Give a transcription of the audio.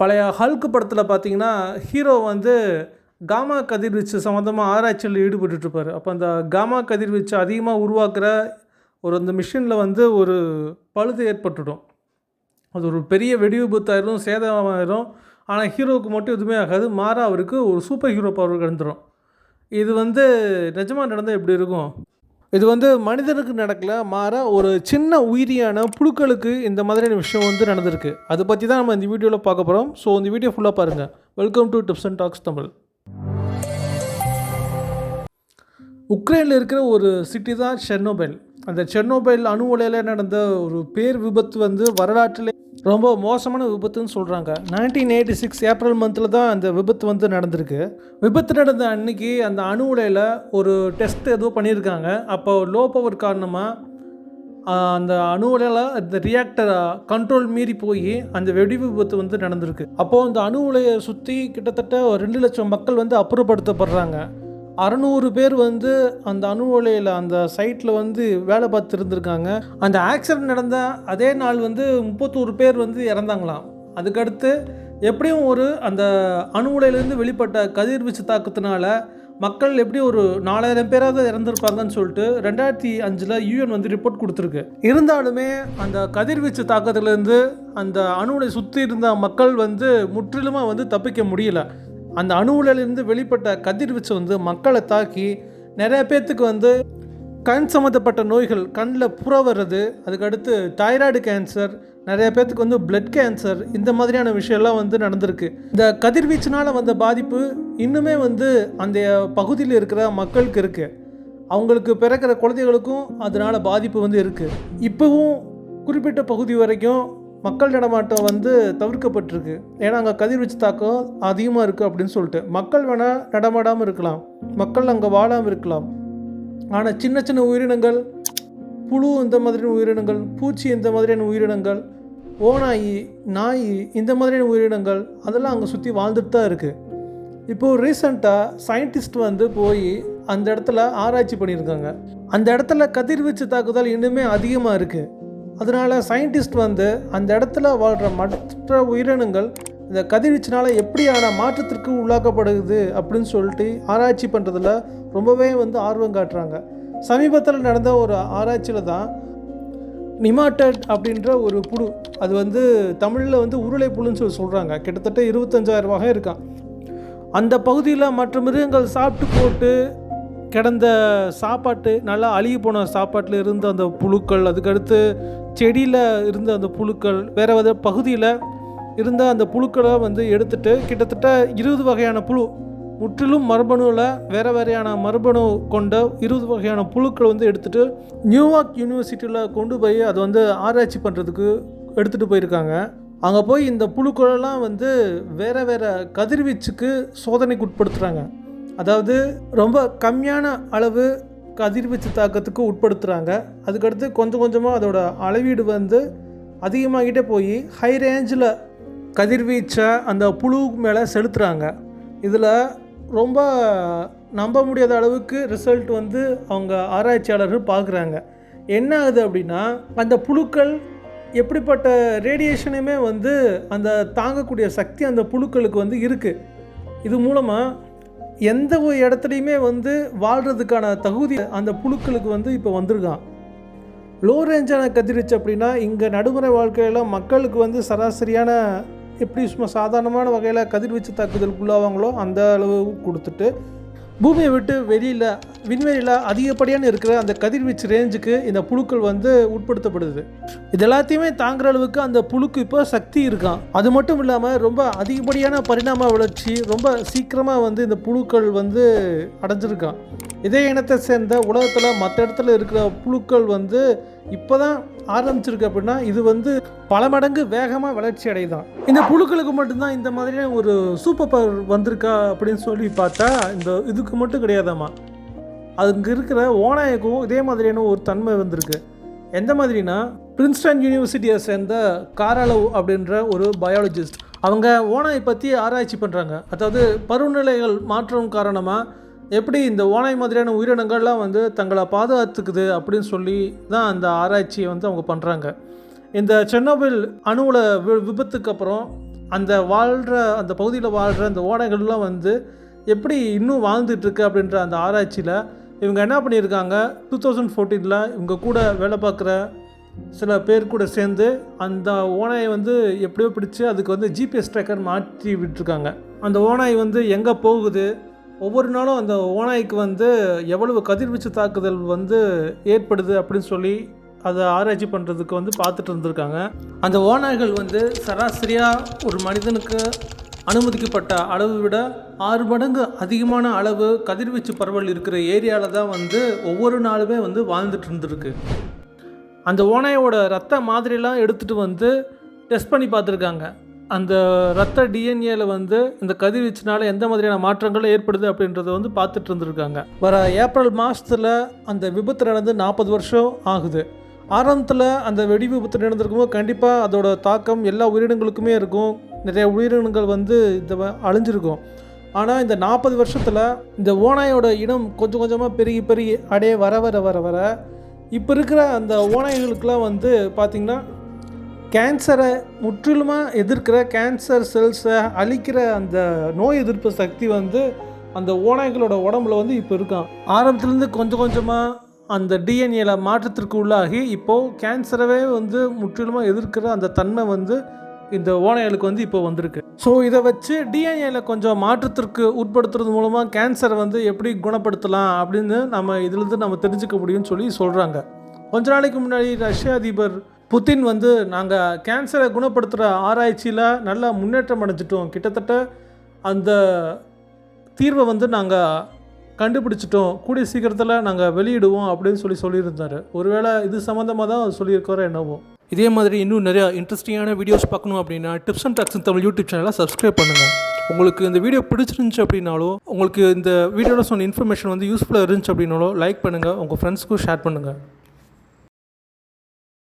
பழைய ஹல்க் படத்தில் பார்த்தீங்கன்னா ஹீரோ வந்து காமா கதிர்வீச்சு சம்மந்தமாக ஆராய்ச்சியில் ஈடுபட்டுருப்பார். அப்போ அந்த காமா கதிர்வீச்சு அதிகமாக உருவாக்குற அந்த மிஷினில் வந்து ஒரு பழுது ஏற்பட்டுடும். அது ஒரு பெரிய வெடி விபத்தாயிரும், சேதமாயிரும். ஆனால் ஹீரோவுக்கு மட்டும் எதுவுமே ஆகாது. மாறா அவருக்கு ஒரு சூப்பர் ஹீரோ பவர் கிடந்துடும். இது வந்து நிஜமாக நடந்தால் எப்படி இருக்கும்? இது வந்து மனிதனுக்கு நடக்கல, மாறா ஒரு சின்ன உயிரியான புழுக்களுக்கு இந்த மாதிரியான விஷயம் வந்து நடந்திருக்கு. அதை பற்றி தான் நம்ம இந்த வீடியோவில் பார்க்க போகிறோம். ஸோ இந்த வீடியோ ஃபுல்லாக பாருங்கள். Welcome to tips and talks Tamil. உக்ரைனில் இருக்கிற ஒரு சிட்டி தான் செர்னோபைல். அந்த செர்னோபைல் அணு உலையில் நடந்த ஒரு பேர் விபத்து வந்து வரலாற்றிலே ரொம்ப மோசமான விபத்துன்னு சொல்கிறாங்க. 1986 ஏப்ரல் மந்தில் தான் அந்த விபத்து வந்து நடந்திருக்கு. விபத்து நடந்த அன்னைக்கு அந்த அணு உலையில் ஒரு டெஸ்ட் ஏதோ பண்ணியிருக்காங்க. அப்போ லோ பவர் காரணமாக அந்த அணு உலையில் அந்த ரியாக்டர் கண்ட்ரோல் மீறி போய் அந்த வெடி விபத்து வந்து நடந்திருக்கு. அப்போது அந்த அணு உலையை சுற்றி கிட்டத்தட்ட 2 லட்சம் மக்கள் வந்து அப்புறப்படுத்தப்படுறாங்க. 600 பேர் வந்து அந்த அணு உலையில் அந்த சைட்டில் வந்து வேலை பார்த்து இருந்திருக்காங்க. அந்த ஆக்சிடென்ட் நடந்த அதே நாள் வந்து 31 பேர் வந்து இறந்தாங்களாம். அதுக்கடுத்து எப்படியும் அந்த அணு உலையிலேருந்து வெளிப்பட்ட கதிர்வீச்சு தாக்கத்தினால மக்கள் எப்படி ஒரு 4000 பேராவது இறந்துருப்பாங்கன்னு சொல்லிட்டு 2005 UN வந்து ரிப்போர்ட் கொடுத்துருக்கு. இருந்தாலுமே அந்த கதிர்வீச்சு தாக்கத்திலேருந்து அந்த அணு உலை சுற்றி இருந்த மக்கள் வந்து முற்றிலுமாக வந்து தப்பிக்க முடியல. அந்த அணு உலையிலிருந்து வெளிப்பட்ட கதிர்வீச்சு வந்து மக்களை தாக்கி நிறைய பேர்த்துக்கு வந்து கண் சம்மந்தப்பட்ட நோய்கள், கண்ணில் புற வர்றது, அதுக்கடுத்து தைராய்டு கேன்சர், நிறைய பேர்த்துக்கு வந்து பிளட் கேன்சர், இந்த மாதிரியான விஷயம்லாம் வந்து நடந்திருக்கு. இந்த கதிர்வீச்சினால் வந்த பாதிப்பு இன்னுமே வந்து அந்த பகுதியில் இருக்கிற மக்களுக்கு இருக்குது. அவங்களுக்கு பிறக்கிற குழந்தைகளுக்கும் அதனால் பாதிப்பு வந்து இருக்குது. இப்போவும் குறிப்பிட்ட பகுதி வரைக்கும் மக்கள் நடமாட்டம் வந்து தவிர்க்கப்பட்டிருக்கு. ஏன்னா அங்கே கதிர்வீச்சு தாக்கம் அதிகமாக இருக்குது அப்படின்னு சொல்லிட்டு மக்கள் வேணால் நடமாடாமல் இருக்கலாம், மக்கள் அங்கே வாழாமல் இருக்கலாம். ஆனால் சின்ன சின்ன உயிரினங்கள், புழு இந்த மாதிரியான உயிரினங்கள், பூச்சி இந்த மாதிரியான உயிரினங்கள், ஓநாய், நாய் இந்த மாதிரியான உயிரினங்கள் அதெல்லாம் அங்கே சுற்றி வாழ்ந்துட்டு தான் இருக்குது. இப்போது ரீசெண்டாக சயின்டிஸ்ட் வந்து போய் அந்த இடத்துல ஆராய்ச்சி பண்ணியிருக்காங்க. அந்த இடத்துல கதிர்வீச்சு தாக்குதல் இன்னுமே அதிகமாக இருக்குது. அதனால் சயின்டிஸ்ட் வந்து அந்த இடத்துல வாழ்கிற மற்ற உயிரினங்கள் இந்த கதிர்வீச்சினால் எப்படியான மாற்றத்திற்கு உள்ளாக்கப்படுது அப்படின்னு சொல்லிட்டு ஆராய்ச்சி பண்ணுறதுல ரொம்பவே வந்து ஆர்வம் காட்டுறாங்க. சமீபத்தில் நடந்த ஒரு ஆராய்ச்சியில் தான் நிமாட்டட் அப்படின்ற ஒரு புழு, அது வந்து தமிழில் வந்து உருளை புழுன்னு சொல்கிறாங்க. கிட்டத்தட்ட 25,000 வகை இருக்கான். அந்த பகுதியில் மற்ற மிருகங்கள் சாப்பிட்டு போட்டு கிடந்த சாப்பாட்டு, நல்லா அழுகி போன சாப்பாட்டில் இருந்த அந்த புழுக்கள், அதுக்கடுத்து செடியில் இருந்த அந்த புழுக்கள், வேறு வேறு பகுதியில் இருந்த அந்த புழுக்களை வந்து எடுத்துகிட்டு கிட்டத்தட்ட 20 வகையான புழு, முற்றிலும் மரபணுவில் வேறு வேறையான மரபணு கொண்ட 20 வகையான புழுக்களை வந்து எடுத்துகிட்டு நியூயார்க் யூனிவர்சிட்டியில் கொண்டு போய் அதை வந்து ஆராய்ச்சி பண்ணுறதுக்கு எடுத்துகிட்டு போயிருக்காங்க. அங்கே போய் இந்த புழுக்களெல்லாம் வந்து வேறு வேறு கதிர்வீச்சுக்கு சோதனைக்கு உட்படுத்துகிறாங்க. அதாவது ரொம்ப கம்மியான அளவு கதிர்வீச்சு தாக்கத்துக்கு உட்படுத்துகிறாங்க. அதுக்கடுத்து கொஞ்சம் கொஞ்சமாக அதோட அளவீடு வந்து அதிகமாகிட்டே போய் ஹை ரேஞ்சில் கதிர்வீச்சை அந்த புழு மேலே செலுத்துகிறாங்க. இதில் ரொம்ப நம்ப முடியாத அளவுக்கு ரிசல்ட் வந்து அவங்க ஆராய்ச்சியாளர்கள் பார்க்குறாங்க. என்ன ஆகுது அப்படின்னா, அந்த புழுக்கள் எப்படிப்பட்ட ரேடியேஷனையுமே வந்து அந்த தாங்கக்கூடிய சக்தி அந்த புழுக்களுக்கு வந்து இருக்குது. இது மூலமாக எந்த ஒரு இடத்துலையுமே வந்து வாழ்கிறதுக்கான தகுதி அந்த புழுக்களுக்கு வந்து இப்போ வந்திருக்கான். லோ ரேஞ்சான கதிர்வீச்சு அப்படின்னா இங்கே நடைமுறை வாழ்க்கையில் மக்களுக்கு வந்து சராசரியான எப்படி சும்மா சாதாரணமான வகையில் கதிர்வீச்சு தாக்குதலுக்குள்ளாவாங்களோ அந்த அளவு கொடுத்துட்டு பூமியை விட்டு வெளியில் விண்வெளியில் அதிகப்படியான இருக்கிற அந்த கதிர்வீச்சு ரேஞ்சுக்கு இந்த புழுக்கள் வந்து உட்படுத்தப்படுது. இது எல்லாத்தையுமே தாங்குற அளவுக்கு அந்த புழுக்கு இப்போ சக்தி இருக்கான். அது மட்டும் இல்லாமல் ரொம்ப அதிகப்படியான பரிணாம வளர்ச்சி ரொம்ப சீக்கிரமாக வந்து இந்த புழுக்கள் வந்து அடைஞ்சிருக்கான். இதே இனத்தை சேர்ந்த உலகத்தில் மற்ற இடத்துல இருக்கிற புழுக்கள் வந்து இப்போ தான் ஆரம்பிச்சிருக்கு அப்படின்னா இது வந்து பல மடங்கு வேகமாக வளர்ச்சி அடைதான். இந்த புழுக்களுக்கு மட்டும்தான் இந்த மாதிரியான ஒரு சூப்பர் பவர் வந்திருக்கா அப்படின்னு சொல்லி பார்த்தா இந்த இதுக்கு மட்டும் கிடையாதாம்மா. அங்கே இருக்கிற ஓநாய்க்கும் இதே மாதிரியான ஒரு தன்மை வந்திருக்கு. எந்த மாதிரினா, பிரின்ஸ்டன் யூனிவர்சிட்டியை சேர்ந்த காரலவ் அப்படின்ற ஒரு பயாலஜிஸ்ட் அவங்க ஓநாய் பற்றி ஆராய்ச்சி பண்ணுறாங்க. அதாவது பருவநிலைகள் மாற்றம் காரணமாக எப்படி இந்த ஓநாய் மாதிரியான உயிரினங்கள்லாம் வந்து தங்களை பாதுகாத்துக்குது அப்படின்னு சொல்லி தான் அந்த ஆராய்ச்சியை வந்து அவங்க பண்ணுறாங்க. இந்த செர்னோபில் அணுவில் விபத்துக்கு அப்புறம் அந்த பகுதியில் வாழ்கிற அந்த ஓநாய்கள்லாம் வந்து எப்படி இன்னும் வாழ்ந்துட்டுருக்கு அப்படின்ற அந்த ஆராய்ச்சியில் இவங்க என்ன பண்ணியிருக்காங்க, 2014 இவங்க கூட வேலை பார்க்குற சில பேர் கூட சேர்ந்து அந்த ஓநாயை வந்து எப்படியோ பிடிச்சி அதுக்கு வந்து ஜிபிஎஸ் ட்ராக்கர் மாற்றி விட்டுருக்காங்க. அந்த ஓநாய் வந்து எங்கே போகுது, ஒவ்வொரு நாளும் அந்த ஓநாய்க்கு வந்து எவ்வளவு கதிர்வீச்சு தாக்குதல் வந்து ஏற்படுது அப்படின்னு சொல்லி அதை ஆராய்ச்சி பண்ணுறதுக்கு வந்து பார்த்துட்டு இருந்திருக்காங்க. அந்த ஓநாய்கள் வந்து சராசரியாக ஒரு மனிதனுக்கு அனுமதிக்கப்பட்ட அளவை விட 6 மடங்கு அதிகமான அளவு கதிர்வீச்சு பரவல் இருக்கிற ஏரியாவில் தான் வந்து ஒவ்வொரு நாளுமே வந்து வாழ்ந்துட்டு இருந்திருக்கு. அந்த ஓநாயோட ரத்த மாதிரிலாம் எடுத்துகிட்டு வந்து டெஸ்ட் பண்ணி பார்த்துருக்காங்க. அந்த ரத்த டிஎன்ஏல வந்து இந்த கதிர்வீச்சினால் எந்த மாதிரியான மாற்றங்கள் ஏற்படுது அப்படின்றத வந்து பார்த்துட்டு இருந்திருக்காங்க. வர ஏப்ரல் மாதத்தில் அந்த விபத்து நடந்து 40 வருஷம் ஆகுது. ஆரம்பத்தில் அந்த வெடி விபத்து நடந்திருக்கும்போது கண்டிப்பாக அதோட தாக்கம் எல்லா உயிரினங்களுக்குமே இருக்கும். நிறைய உயிரினங்கள் வந்து அழிஞ்சிருக்கும். ஆனால் இந்த 40 வருஷத்தில் இந்த ஓநாயோட இனம் கொஞ்சம் கொஞ்சமாக பெருகி அப்படியே வர இப்போ இருக்கிற அந்த ஓநாய்களுக்கெலாம் வந்து பார்த்திங்கன்னா கேன்சரை முற்றிலுமாக எதிர்க்கிற கேன்சர் செல்ஸை அழிக்கிற அந்த நோய் எதிர்ப்பு சக்தி வந்து அந்த ஓநாய்களோட உடம்புல வந்து இப்போ இருக்கான். ஆரம்பத்துலேருந்து கொஞ்சம் கொஞ்சமாக அந்த டிஎன்ஏல மாற்றத்திற்கு உள்ளாகி இப்போது கேன்சரவே வந்து முற்றிலுமாக எதிர்க்கிற அந்த தன்மை வந்து இந்த ஓநாய்களுக்கு வந்து இப்போ வந்திருக்கு. ஸோ இதை வச்சு டிஎன்ஏல கொஞ்சம் மாற்றத்திற்கு உட்படுத்துறது மூலமாக கேன்சரை வந்து எப்படி குணப்படுத்தலாம் அப்படின்னு இதிலிருந்து நம்ம தெரிஞ்சுக்க முடியும்னு சொல்லி சொல்கிறாங்க. கொஞ்ச நாளைக்கு முன்னாடி ரஷ்ய அதிபர் புதின் வந்து நாங்கள் கேன்சரை குணப்படுத்துகிற ஆராய்ச்சியில் நல்லா முன்னேற்றம் அடைஞ்சிட்டோம், கிட்டத்தட்ட அந்த தீர்வை வந்து நாங்கள் கண்டுபிடிச்சிட்டோம், கூடிய சீக்கிரத்தில் நாங்கள் வெளியிடுவோம் அப்படின்னு சொல்லியிருந்தார். ஒருவேளை இது சம்மந்தமாக தான் சொல்லியிருக்கிறோம் என்னவோ. இதே மாதிரி இன்னும் நிறையா இன்ட்ரெஸ்டிங்கான வீடியோஸ் பார்க்கணும் அப்படின்னா tips and tricks Tamil YouTube சேனலை சப்ஸ்கிரைப் பண்ணுங்கள். உங்களுக்கு இந்த வீடியோ பிடிச்சிருந்துச்சு அப்படின்னாலோ, உங்களுக்கு இந்த வீடியோவில் சொன்ன இன்ஃபர்மேஷன் வந்து யூஸ்ஃபுல்லாக இருந்துச்சு அப்படின்னாலோ லைக் பண்ணுங்கள், உங்கள் ஃப்ரெண்ட்ஸ்க்கும் ஷேர் பண்ணுங்கள்.